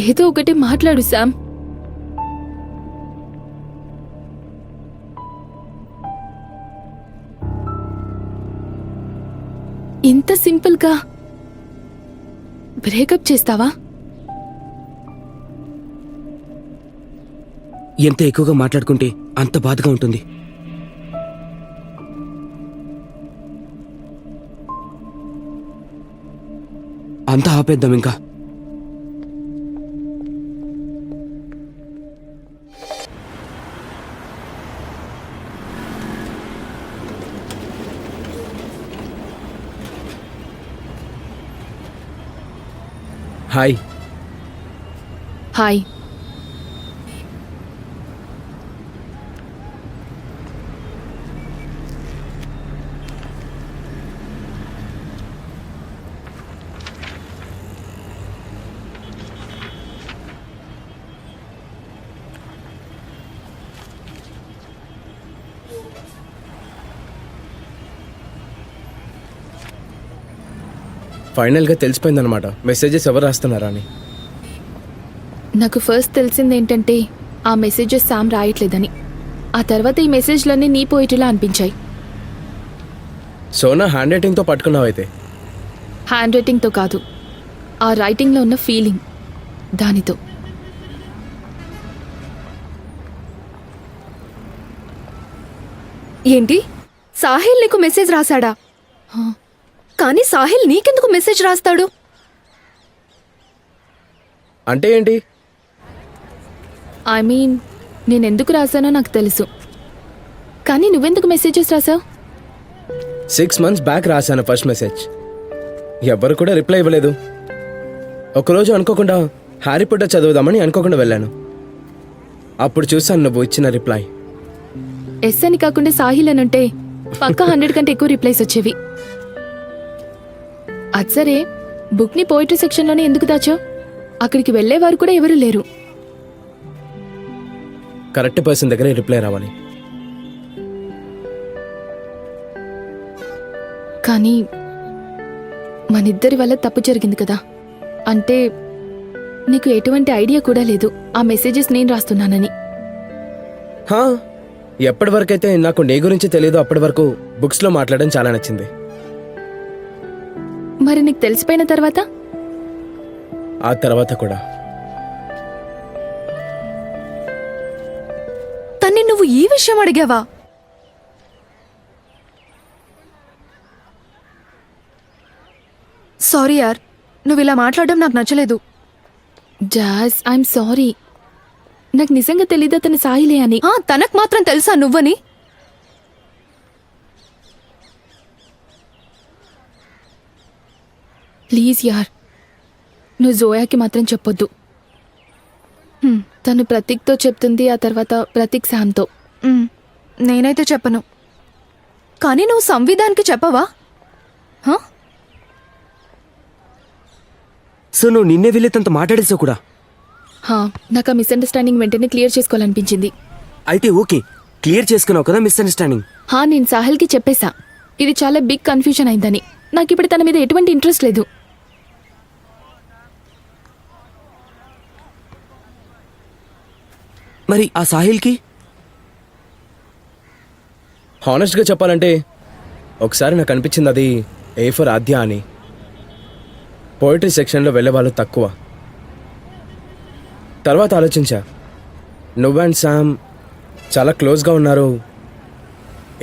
ఏదో ఒకటి మాట్లాడు శామ్. ఇంత సింపుల్గా బ్రేకప్ చేస్తావా? ఎంత ఎక్కువగా మాట్లాడుకుంటే అంత బాధగా ఉంటుంది. అంతా ఆపేద్దాం ఇంకా. హాయ్. హాయ్. ఫైనల్గా తెలిసిపోయిందనమాట మెసేజెస్ ఎవరు రాస్తున్నారా అని. నాకు ఫస్ట్ తెలిసింది ఏంటంటే ఆ మెసేజెస్ శామ్ రాయట్లేదని. ఆ తర్వాత ఈ మెసేజ్లన్నీ నీ పోయిటలా అనిపించాయి. సోనా హ్యాండ్ రైటింగ్తో పట్టుకున్నావైతే. హ్యాండ్ రైటింగ్తో కాదు, ఆ రైటింగ్లో ఉన్న ఫీలింగ్, దానితో. ఏంటి, సాహిల్ నీకు మెసేజ్ రాశాడా? కానీ సాహిల్ నీకెందుకు మెసేజ్ రాస్తాడు? అంటే ఏంటి? ఐ మీన్, నేనెందుకు రాశానో నాకు తెలుసు, కానీ నువ్వెందుకు మెసేజెస్ రాసావు? 6 months బ్యాక్ రాశాను ఫస్ట్ మెసేజ్. ఎవ్వరు కూడా రిప్లై ఇవ్వలేదు. ఒకరోజు అనుకోకుండా హ్యారీ పాటర్ చదువుదామని అనుకోకుండా వెళ్ళాను. అప్పుడు చూసాను నువ్వు ఇచ్చిన రిప్లై. ఎస్ అని కాకుండా సాహిల్ అని ఉంటే పక్కా 100 కంటే ఎక్కువ రిప్లైస్ వచ్చేవి. అది సరే, బుక్ని పోయిటరీ సెక్షన్లోనే ఎందుకు దాచావు? అక్కడికి వెళ్ళేవారు కూడా ఎవరూ లేరు. కరెక్ట్ పర్సన్ దగ్గరే రిప్లై రావాలి. కానీ మనిద్దరి వల్ల తప్పు జరిగింది కదా. అంటే నీకు ఎటువంటి ఐడియా కూడా లేదు ఆ మెసేజెస్ నేను రాస్తున్నానని. హా, ఎప్పటి వరకైతే నాకు నీ గురించి తెలియదు అప్పటి వరకు బుక్స్లో మాట్లాడడం చాలా నచ్చింది. మరి నీకు తెలిసిపోయిన తర్వాత? ఆ తర్వాత కూడా. తన్ని నువ్వు ఈ విషయం అడిగావా? సారీ యార్, నువ్వు ఇలా మాట్లాడడం నాకు నచ్చలేదు. జాస్, ఐఎమ్ సారీ. నాకు నిజంగా తెలీదు అతను సాహిలే అని. తనకు మాత్రం తెలుసా నువ్వని? ప్లీజ్ యార్, నువ్వు జోయాకి మాత్రం చెప్పొద్దు. తను ప్రతీక్తో చెప్తుంది, ఆ తర్వాత ప్రతీక్ శామ్తో. నేనైతే చెప్పను. కానీ నువ్వు సంవిధానికి చెప్పవా? సో నువ్వు నిన్నే వెళ్ళి తనతో మాట్లాడేసావు కూడా? నాకు ఆ మిస్అండర్స్టాండింగ్ వెంటనే క్లియర్ చేసుకోవాలనిపించింది. అయితే ఓకే, క్లియర్ చేసుకున్నావు కదా మిస్అండర్స్టాండింగ్. నేను సాహిల్కి చెప్పేశా ఇది చాలా బిగ్ కన్ఫ్యూజన్ అయిందని. నాకు ఇప్పుడు తన మీద ఎటువంటి ఇంట్రెస్ట్ లేదు. మరి ఆ సాహిల్కి? హానెస్ట్గా చెప్పాలంటే ఒకసారి నాకు అనిపించింది అది ఏ ఫర్ ఆద్య అని. పోయిటరీ సెక్షన్లో వెళ్ళేవాళ్ళు తక్కువ. తర్వాత ఆలోచించా, నువ్వు అండ్ శామ్ చాలా క్లోజ్గా ఉన్నారు,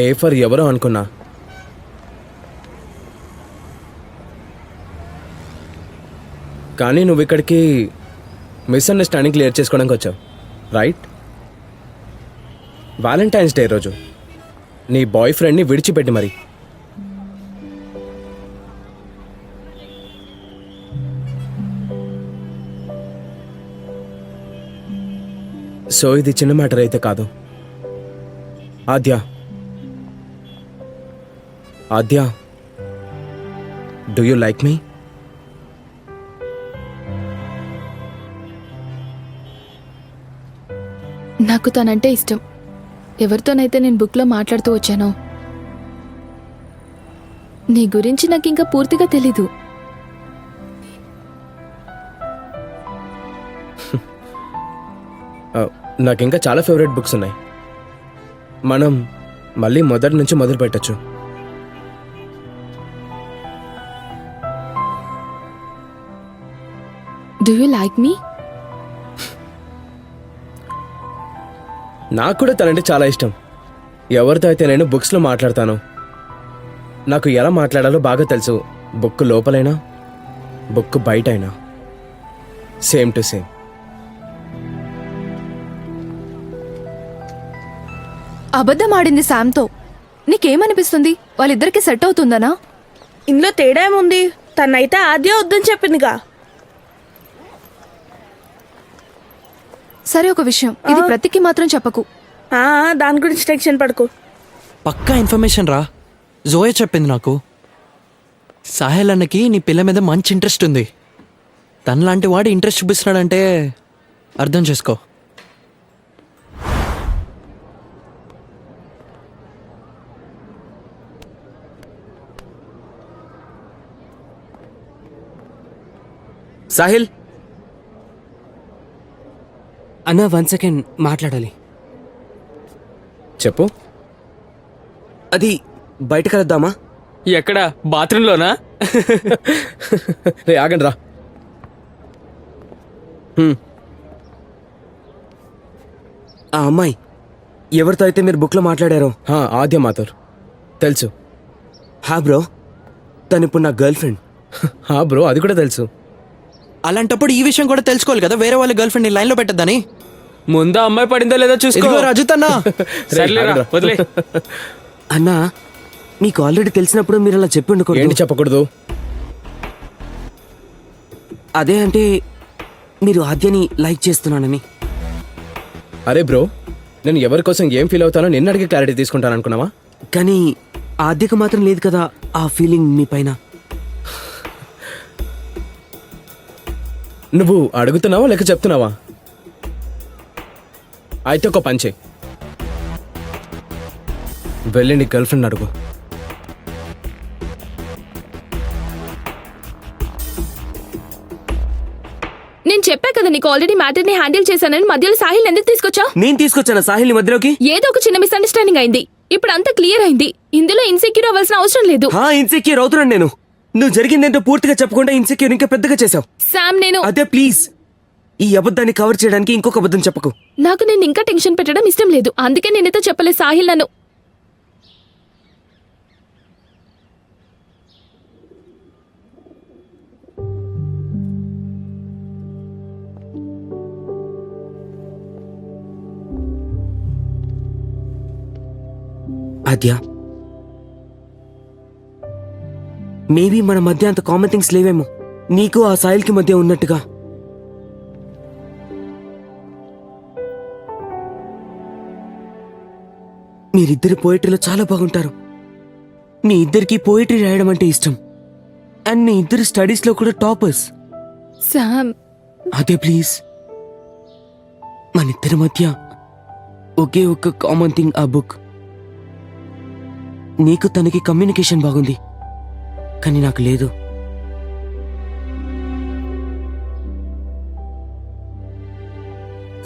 ఏ ఫర్ ఎవరో అనుకున్నా. కానీ నువ్వు ఇక్కడికి మిస్అండర్స్టాండింగ్ క్లియర్ చేసుకోవడానికి వచ్చావు, రైట్? వ్యాలంటైన్స్ డే రోజు నీ బాయ్ ఫ్రెండ్ని విడిచిపెట్టి మరి. సో ఇది చిన్న మ్యాటర్ అయితే కాదు. ఆద్య, ఆద్య, డూ యూ లైక్ మీ? నాకు తనంటే ఇష్టం. ఎవరితోనైతే నేను బుక్లో మాట్లాడుతూ వచ్చానో నీ గురించి నాకు ఇంకా పూర్తిగా తెలీదు. నాకు ఇంకా చాలా ఫేవరెట్ బుక్స్ ఉన్నాయి. మనం మళ్ళీ మొదటి నుంచి మొదలు పెట్టచ్చు. డూ యూ లైక్ మీ? నాకు కూడా తనంటే చాలా ఇష్టం. ఎవరితో అయితే నేను బుక్స్లో మాట్లాడతాను, నాకు ఎలా మాట్లాడాలో బాగా తెలుసు. బుక్ లోపలైనా బుక్ బయట అయినా సేమ్ టు సేమ్. అబద్ధం ఆడింది శామ్తో. నీకేమనిపిస్తుంది? వాళ్ళిద్దరికి సెట్ అవుతుందనా? ఇందులో తేడా ఏముంది? తనైతే ఆద్య వద్దని చెప్పిందిగా. సరే, ఒక విషయం, ఇది ప్రతికి మాత్రం చెప్పకు. దాని గురించి టెన్షన్ పడుకో. పక్కా ఇన్ఫర్మేషన్ రా. జోయే చెప్పింది నాకు. సాహెల్ అన్నకి నీ పిల్ల మీద మంచి ఇంట్రెస్ట్ ఉంది. తనలాంటి వాడు ఇంట్రెస్ట్ చూపిస్తున్నాడంటే అర్థం చేసుకో. సాహిల్ అన్న 1 సెకండ్ మాట్లాడాలి. చెప్పు. అది బయట కలుద్దామా? ఎక్కడ? బాత్రూంలోనా? రే ఆగండి రా. ఆ అమ్మాయి ఎవరితో అయితే మీరు బుక్లో మాట్లాడారో ఆద్య మాతర్ తెలుసు. బ్రో, తను ఇప్పుడు నా గర్ల్ ఫ్రెండ్. బ్రో, అది కూడా తెలుసు. అలాంటప్పుడు ఈ విషయం కూడా తెలుసుకోవాలి కదా, వేరే వాళ్ళ గర్ల్ ఫ్రెండ్ లైన్ లో పెట్టద్దని. ముందు అమ్మాయి పడిందో లేదో చూసుకో. రజుతన్నా వదిలే. అన్నా, మీకు ఆల్రెడీ తెలిసినప్పుడు మీరు అలా చెప్పి ఉండకూడదు. ఏంటి చెప్పకూడదు? అదే అంటే మీరు ఆద్యని లైక్ చేస్తున్నానని. అరే బ్రో, నేను ఎవరి కోసం ఏం ఫీల్ అవుతానో నిన్న అడిగి క్లారిటీ తీసుకుంటాను అనుకున్నావా? కానీ ఆద్యకు మాత్రం లేదు కదా ఆ ఫీలింగ్ మీ పైన. నువ్వు అడుగుతున్నావా లేక చెప్తున్నావా? అయితే ఒక పని చేయి, వెళ్ళి నీ గర్ల్ ఫ్రెండ్ అడుగు. నేను చెప్పా కదా నీకు ఆల్రెడీ మ్యాటర్ ని హ్యాండిల్ చేశానని. మధ్యలో సాహిల్ ఎందుకు తీసుకొచ్చావు? నేను తీసుకొచ్చాను సాహిల్ని మధ్యలోకి. ఏదో ఒక చిన్న మిస్అండర్స్టాండింగ్ అయింది, ఇప్పుడు అంతా క్లియర్ అయింది. ఇందులో ఇన్సెక్యూర్ అవ్వాల్సిన అవసరం లేదు. ఇన్సెక్యూర్ అవుతున్నాను నేను. నువ్వు జరిగిందేంటో పూర్తిగా చెప్పకుండా ఇన్సెక్యూర్ ఇంకా పెద్దగా చేసావు. శామ్, నేను అదే ప్లీజ్, ఈ అబద్ధాన్ని కవర్ చేయడానికి ఇంకొక అబద్ధం చెప్పకు. నాకు నేను ఇంకా టెన్షన్ పెట్టడం ఇష్టం లేదు, అందుకే నేనైతే చెప్పలేదు. సాహిల్ నన్ను ఆద్య, మేబీ మన మధ్య అంత కామన్ థింగ్స్ లేవేమో, నీకు ఆ సాయిల్కి మధ్య ఉన్నట్టుగా. మీరిద్దరి పోయిటరీలో చాలా బాగుంటారు. మీ ఇద్దరికి పోయిటరీ రాయడం అంటే ఇష్టం. అండ్ మీ ఇద్దరు స్టడీస్లో కూడా టాపర్స్. శామ్, అదే ప్లీజ్, మన ఇద్దరి మధ్య ఒకే ఒక్క కామన్ థింగ్ ఆ బుక్. నీకు తనకి కమ్యూనికేషన్ బాగుంది, కానీ నాకు లేదు.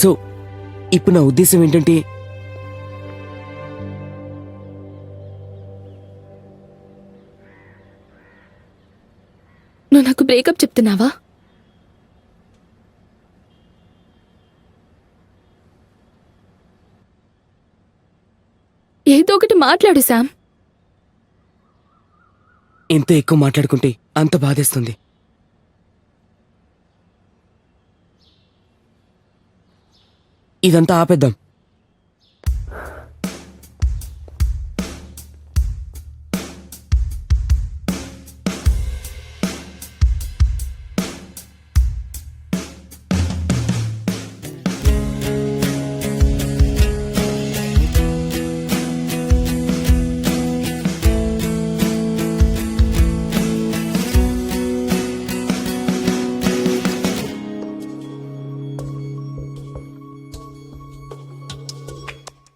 సో ఇప్పుడు నా ఉద్దేశం ఏంటంటే, నువ్వు నాకు బ్రేకప్ చెప్తున్నావా? ఏదో ఒకటి మాట్లాడు శామ్. ఎంత ఎక్కువ మాట్లాడుకుంటే అంత బాధేస్తుంది. ఇదంతా ఆపేద్దాం.